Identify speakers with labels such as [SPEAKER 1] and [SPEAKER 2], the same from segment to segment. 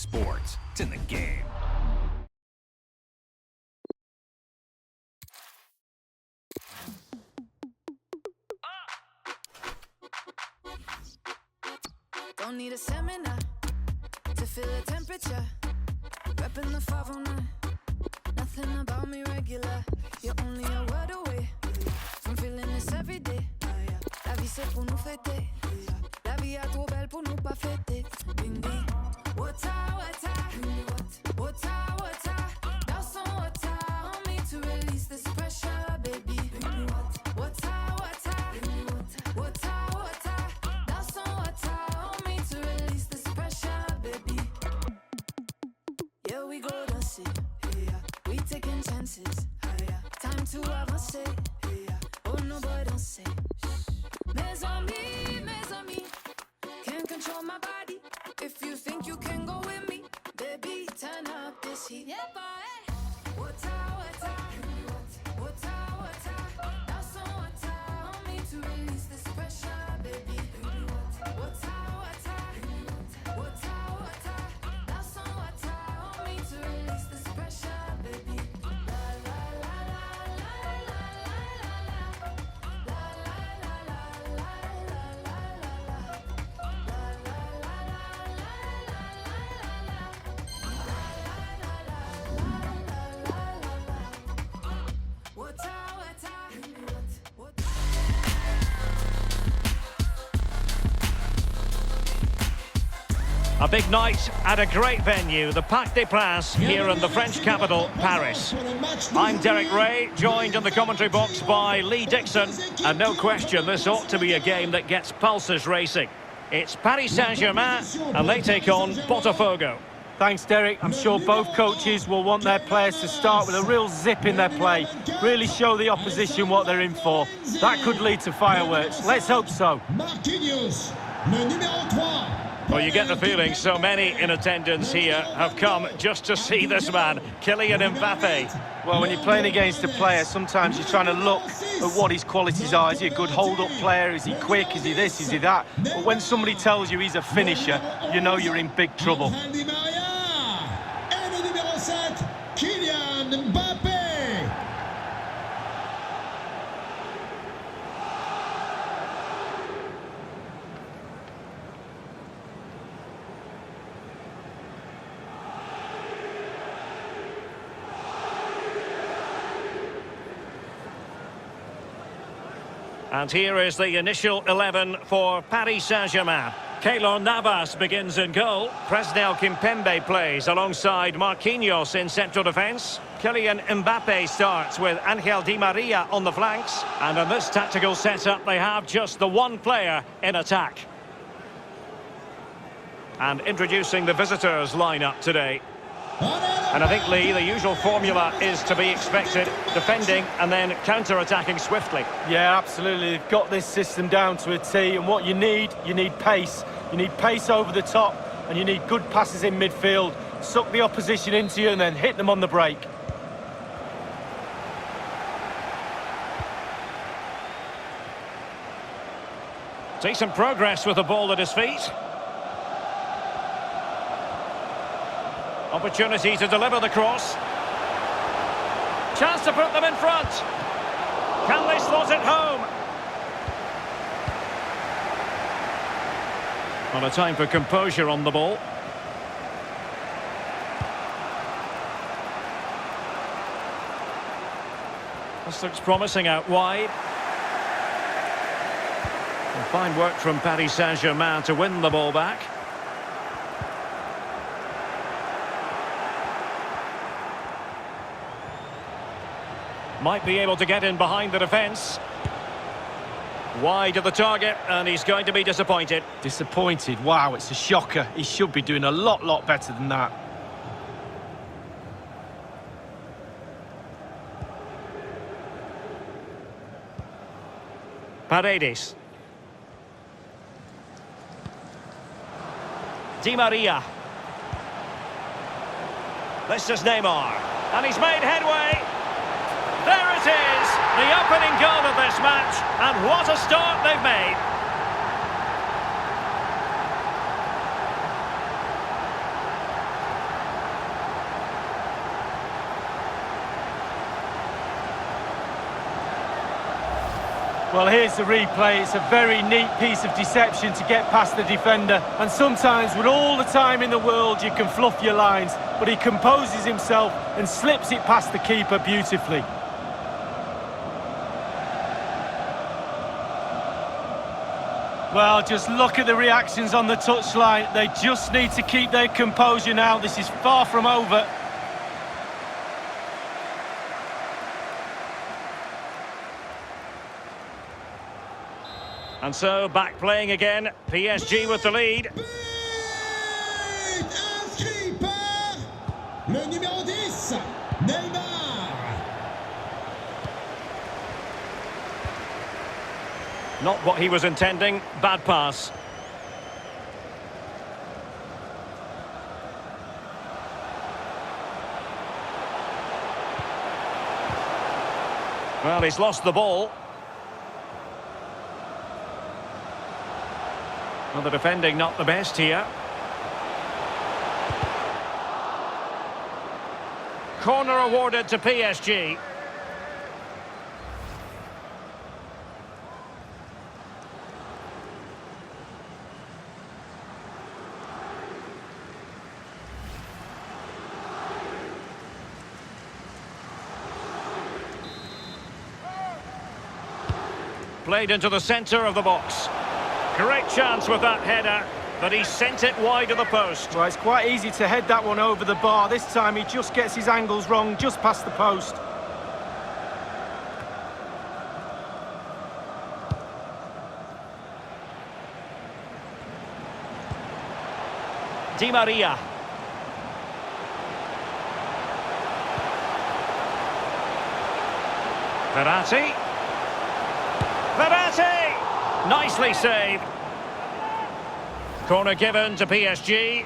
[SPEAKER 1] sports. It's in the game.
[SPEAKER 2] Don't need a seminar to feel the temperature. Repping the 509. Nothing about me regular. You're only a word away from feeling this every day. La vie c'est pour nous fêter. La vie est trop belle pour nous pas fêter. Bindi, water, water, water, water. Dans son water on me to release this pressure, baby. Water, water, water, water. Dans son water on me to release this pressure, baby. Yeah, we go dancing. We taking chances. Time to avance. Oh no boy, don't say. Mes amis, can't control my body. If you think you can go with me, baby, turn up this heat. Yeah, boy. Water, water, water, water. That's some water on me to release this pressure, baby. Water, water, water, water. That's some water on me to release this pressure, baby. La la la la la la la la la la
[SPEAKER 3] A big night at a great venue, the Parc des Princes, here in the French capital, Paris. I'm Derek Ray, joined in the commentary box by Lee Dixon. And no question, this ought to be a game that gets pulses racing. It's Paris Saint-Germain, and they take on Botafogo.
[SPEAKER 4] Thanks, Derek. I'm sure both coaches will want their players to start with a real zip in their play. Really show the opposition what they're in for. That could lead to fireworks. Let's hope so.
[SPEAKER 3] Well, you get the feeling so many in attendance here have come just to see this man, Kylian Mbappe.
[SPEAKER 4] Well, when you're playing against a player, sometimes you're trying to look at what his qualities are. Is he a good hold-up player? Is he quick? Is he this? Is he that? But when somebody tells you he's a finisher, you know you're in big trouble.
[SPEAKER 5] Kylian Mbappe.
[SPEAKER 3] And here is the initial 11 for Paris Saint-Germain. Keylor Navas begins in goal. Presnel Kimpembe plays alongside Marquinhos in central defence. Kylian Mbappe starts with Angel Di Maria on the flanks. And in this tactical setup, they have just the one player in attack. And introducing the visitors lineup today. And I think, Lee, the usual formula is to be expected, defending and then counter-attacking swiftly.
[SPEAKER 4] Yeah, absolutely. They've got this system down to a T, and what you need pace. You need pace over the top, and you need good passes in midfield. Suck the opposition into you and then hit them on the break.
[SPEAKER 3] Decent progress with the ball at his feet. Opportunity to deliver the cross. Chance to put them in front. Can they slot it home? Well, a time for composure on the ball. This looks promising out wide. And fine work from Paris Saint-Germain to win the ball back. Might be able to get in behind the defence. Wide of the target, and he's going to be disappointed.
[SPEAKER 4] Disappointed? Wow, it's a shocker. He should be doing a lot better than that.
[SPEAKER 3] Paredes. Di Maria. This is Neymar. And he's made headway. There it is, the opening goal of this match, and what a start they've made.
[SPEAKER 4] Well, here's the replay. It's a very neat piece of deception to get past the defender. And sometimes, with all the time in the world, you can fluff your lines. But he composes himself and slips it past the keeper beautifully. Well, just look at the reactions on the touchline. They just need to keep their composure now. This is far from over.
[SPEAKER 3] And so, back playing again. PSG with the lead.
[SPEAKER 5] But inscrit par le numéro 10, Neymar.
[SPEAKER 3] Not what he was intending. Bad pass. Well, he's lost the ball. Well, the defending not the best here. Corner awarded to PSG. Played into the centre of the box. Great chance with that header, but he sent it wide of the post.
[SPEAKER 4] Well, it's quite easy to head that one over the bar. This time he just gets his angles wrong, just past the post.
[SPEAKER 3] Di Maria. Verratti. Verratti! Nicely saved. Corner given to PSG.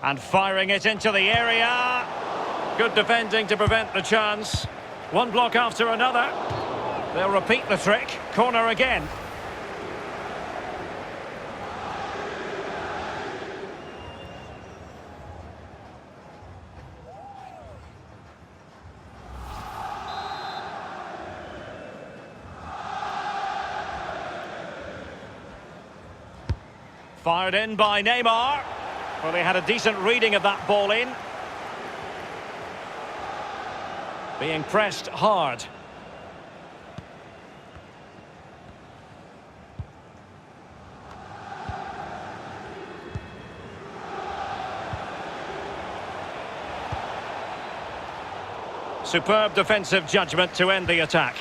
[SPEAKER 3] And firing it into the area. Good defending to prevent the chance. One block after another. They'll repeat the trick. Corner again. Fired in by Neymar. Well, they had a decent reading of that ball in. Being pressed hard. Superb defensive judgment to end the attack.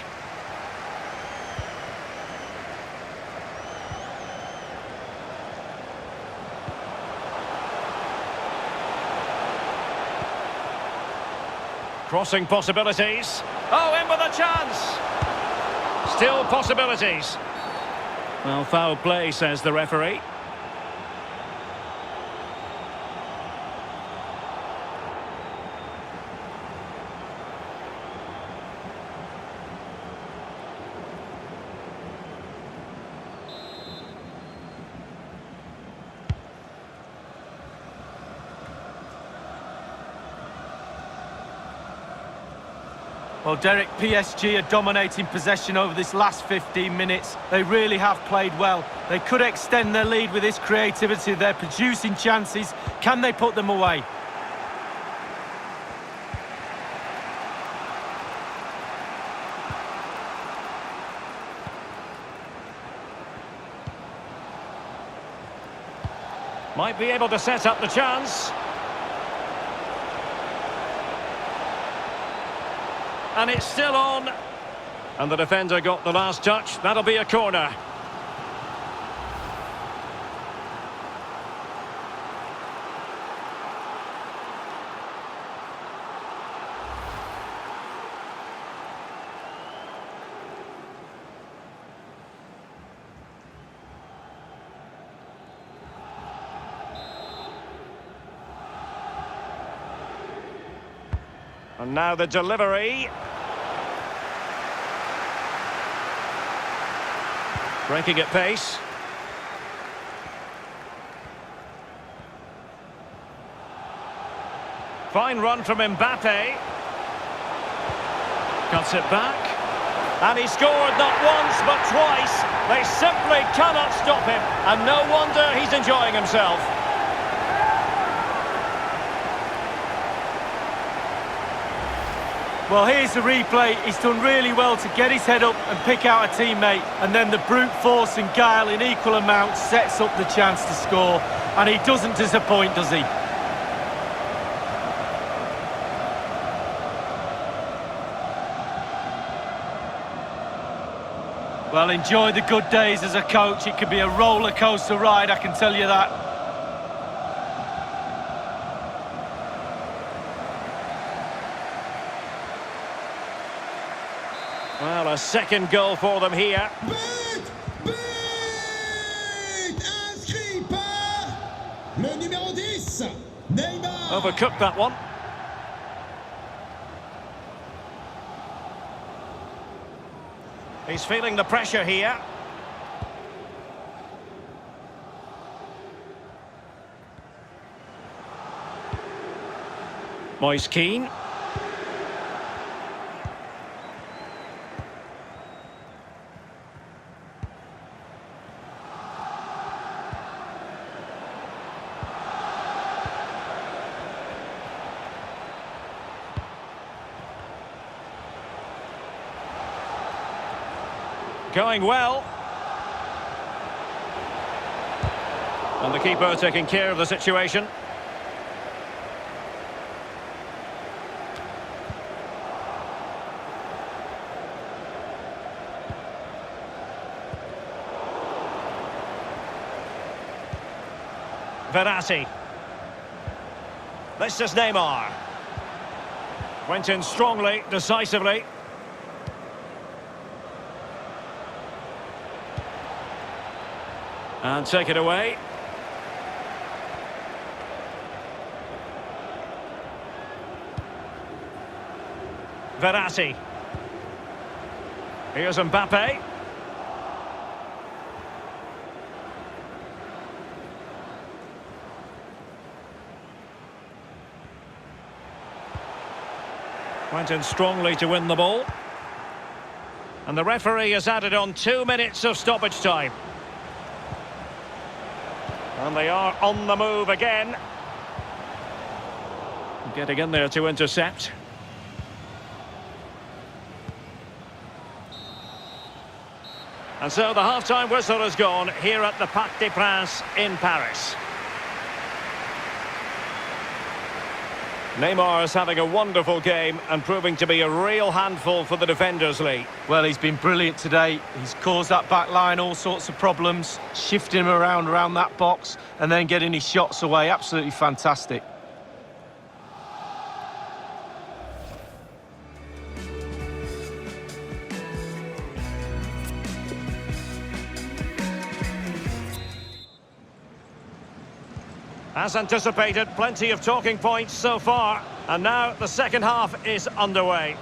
[SPEAKER 3] Crossing possibilities. Oh, in with a chance. Still possibilities. Well, foul play, says the referee.
[SPEAKER 4] Well, Derek, PSG are dominating possession over this last 15 minutes. They really have played well. They could extend their lead with this creativity. They're producing chances. Can they put them away?
[SPEAKER 3] Might be able to set up the chance. And it's still on. And the defender got the last touch. That'll be a corner. And now the delivery. Breaking at pace. Fine run from Mbappe. Cuts it back. And he scored not once but twice. They simply cannot stop him. And no wonder he's enjoying himself.
[SPEAKER 4] Well, here's the replay. He's done really well to get his head up and pick out a teammate. And then the brute force and guile in equal amounts sets up the chance to score. And he doesn't disappoint, does he? Well, enjoy the good days as a coach. It could be a roller coaster ride, I can tell you that.
[SPEAKER 3] Well, a second goal for them here.
[SPEAKER 5] But! Inscrit par le numéro 10, Neymar.
[SPEAKER 3] Overcooked that one. He's feeling the pressure here. Moise Keane. Going well. And the keeper taking care of the situation. Verratti. This is Neymar. Went in strongly, decisively. And take it away. Verratti. Here's Mbappe. Went in strongly to win the ball. And the referee has added on 2 minutes of stoppage time. And they are on the move again. Getting in there to intercept. And so the half-time whistle has gone here at the Parc des Princes in Paris. Neymar is having a wonderful game and proving to be a real handful for the defenders, Lee.
[SPEAKER 4] Well, he's been brilliant today. He's caused that back line all sorts of problems, shifting him around that box and then getting his shots away. Absolutely fantastic.
[SPEAKER 3] As anticipated, plenty of talking points so far. And now the second half is underway.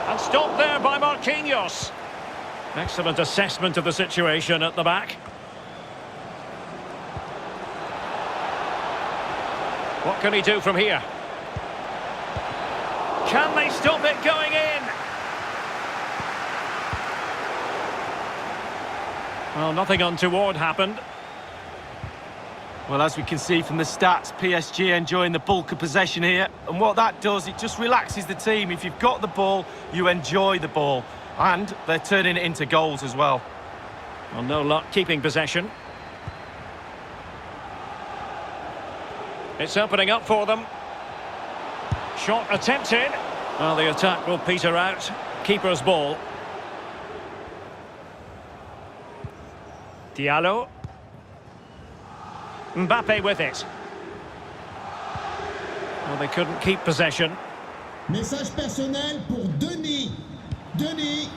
[SPEAKER 3] And stopped there by Marquinhos. Excellent assessment of the situation at the back. What can he do from here? Can they stop it going in? Well, nothing untoward happened.
[SPEAKER 4] Well, as we can see from the stats, PSG enjoying the bulk of possession here. And what that does, it just relaxes the team. If you've got the ball, you enjoy the ball. And they're turning it into goals as well.
[SPEAKER 3] Well, no luck keeping possession. It's opening up for them. Shot attempted. Well, the attack will peter out. Keeper's ball. Diallo. Mbappe with it. Well, they couldn't keep possession.
[SPEAKER 5] Message personnel pour Denis. Denis,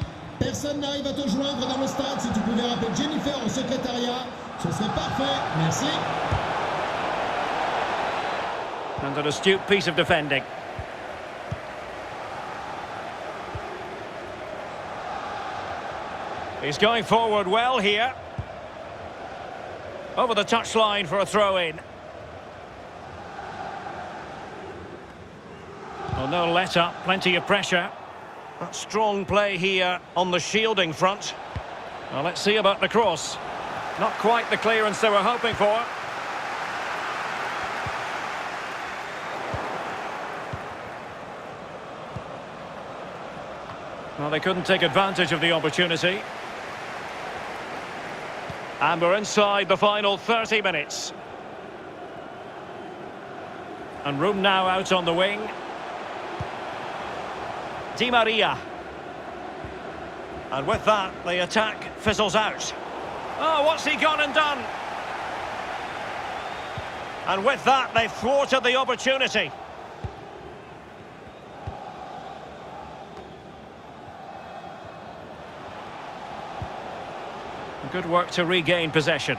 [SPEAKER 5] Personne n'arrive à te joindre dans le stade. Si tu pouvais rappeler Jennifer au secrétariat, ce serait parfait. Merci.
[SPEAKER 3] And an astute piece of defending. He's going forward well here. Over the touchline for a throw-in. Well, no let-up, plenty of pressure. That strong play here on the shielding front. Well, let's see about the cross. Not quite the clearance they were hoping for. Well, they couldn't take advantage of the opportunity. And we're inside the final 30 minutes. And room now out on the wing. Di Maria. And with that, the attack fizzles out. Oh, what's he gone and done? And with that, they've thwarted the opportunity. Good work to regain possession.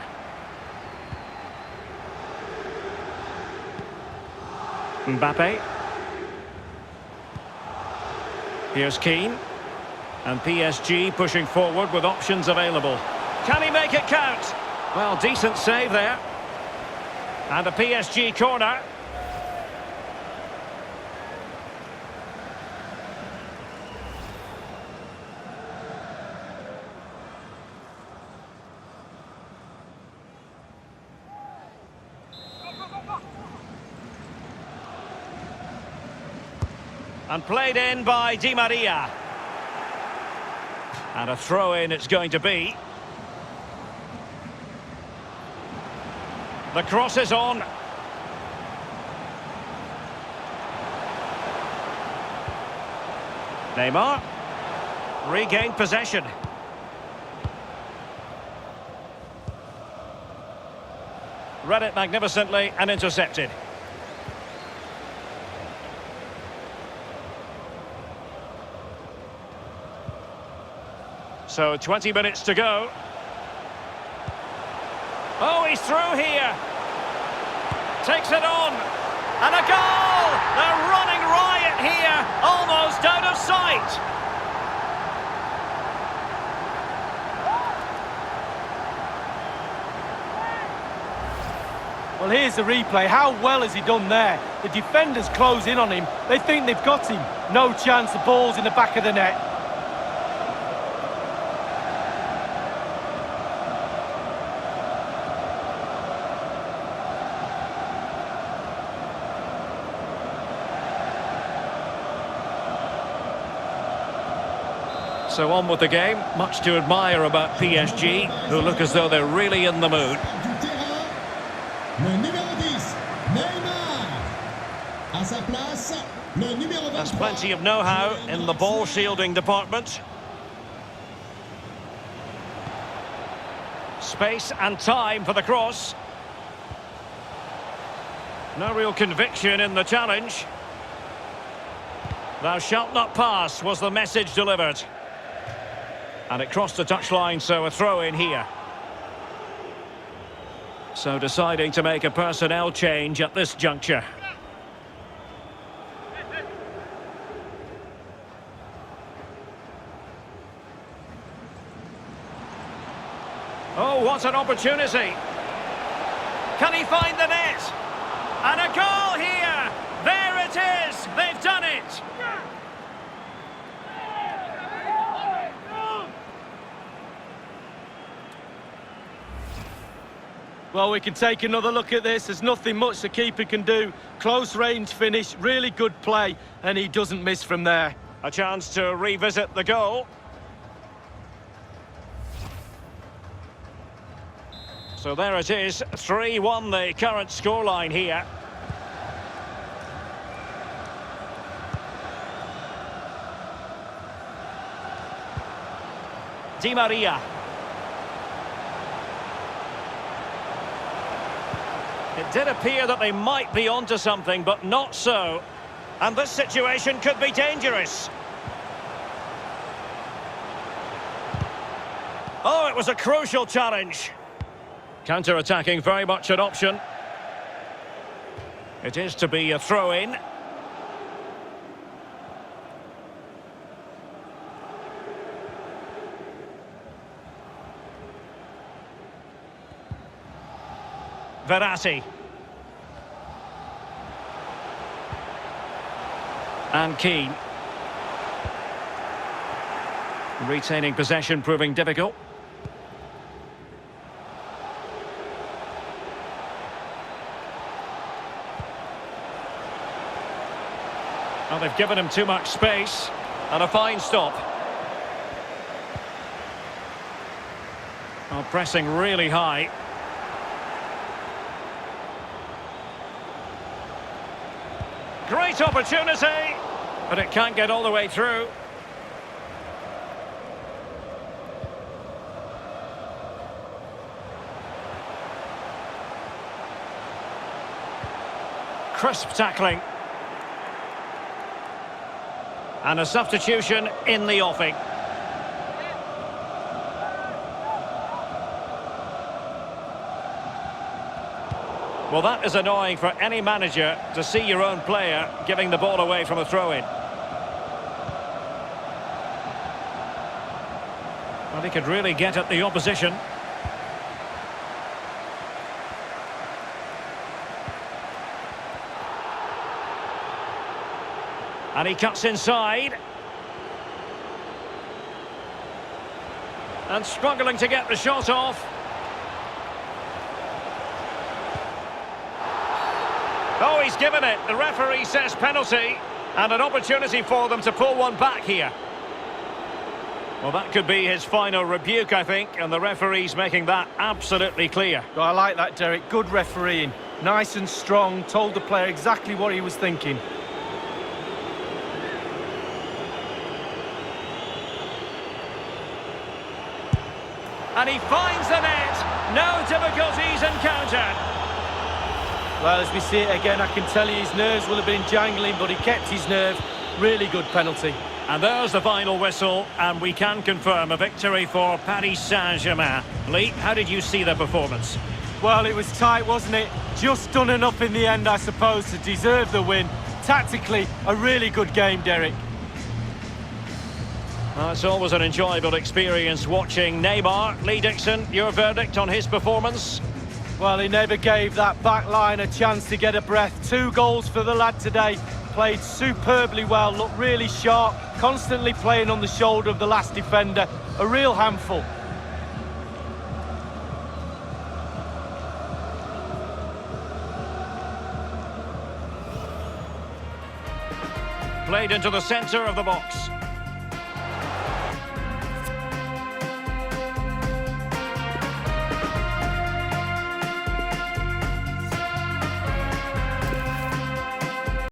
[SPEAKER 3] Mbappe. Here's Keane. And PSG pushing forward with options available. Can he make it count? Well, decent save there. And a PSG corner. And played in by Di Maria. And a throw-in it's going to be. The cross is on. Neymar. Regained possession. Read it magnificently and intercepted. So 20 minutes to go. Oh, he's through here. Takes it on. And a goal! They're running riot here, almost out of sight.
[SPEAKER 4] Well, here's the replay. How well has he done there? The defenders close in on him. They think they've got him. No chance, the ball's in the back of the net.
[SPEAKER 3] So on with the game. Much to admire about PSG, who look as though they're really in the mood.
[SPEAKER 5] Du terrain, le numéro 10, Neymar. À sa place, le numéro 23.
[SPEAKER 3] There's plenty of know-how in the ball shielding department. Space and time for the cross. No real conviction in the challenge. Thou shalt not pass was the message delivered. And it crossed the touchline, so a throw in here. So deciding to make a personnel change at this juncture. Oh, what an opportunity. Can he find the net? And a goal here! There it is! They've done it!
[SPEAKER 4] Well, we can take another look at this. There's nothing much the keeper can do. Close range finish, really good play, and he doesn't miss from there.
[SPEAKER 3] A chance to revisit the goal. So there it is, 3-1 the current scoreline here. Di Maria. It did appear that they might be onto something, but not so. And this situation could be dangerous. Oh, it was a crucial challenge. Counter-attacking, very much an option. It is to be a throw-in. Verratti. And Keane. Retaining possession proving difficult. Well, they've given him too much space. And a fine stop. Well, pressing really high. Great opportunity, but it can't get all the way through. Crisp tackling. And a substitution in the offing. Well, that is annoying for any manager to see your own player giving the ball away from a throw-in. Well, he could really get at the opposition. And he cuts inside. And struggling to get the shot off. Oh, he's given it. The referee says penalty. And an opportunity for them to pull one back here. Well, that could be his final rebuke, I think. And the referee's making that absolutely clear.
[SPEAKER 4] I like that, Derek. Good refereeing. Nice and strong. Told the player exactly what he was thinking.
[SPEAKER 3] And he finds the net. No difficulties encountered.
[SPEAKER 4] Well, as we see it again, I can tell you his nerves will have been jangling, but he kept his nerve. Really good penalty.
[SPEAKER 3] And there's the final whistle, and we can confirm a victory for Paris Saint-Germain. Lee, how did you see their performance?
[SPEAKER 4] Well, it was tight, wasn't it? Just done enough in the end, I suppose, to deserve the win. Tactically, a really good game, Derek.
[SPEAKER 3] Well, it's always an enjoyable experience watching Neymar. Lee Dixon, your verdict on his performance?
[SPEAKER 4] Well, he never gave that back line a chance to get a breath. 2 goals for the lad today. Played superbly well, looked really sharp, constantly playing on the shoulder of the last defender. A real handful.
[SPEAKER 3] Played into the centre of the box.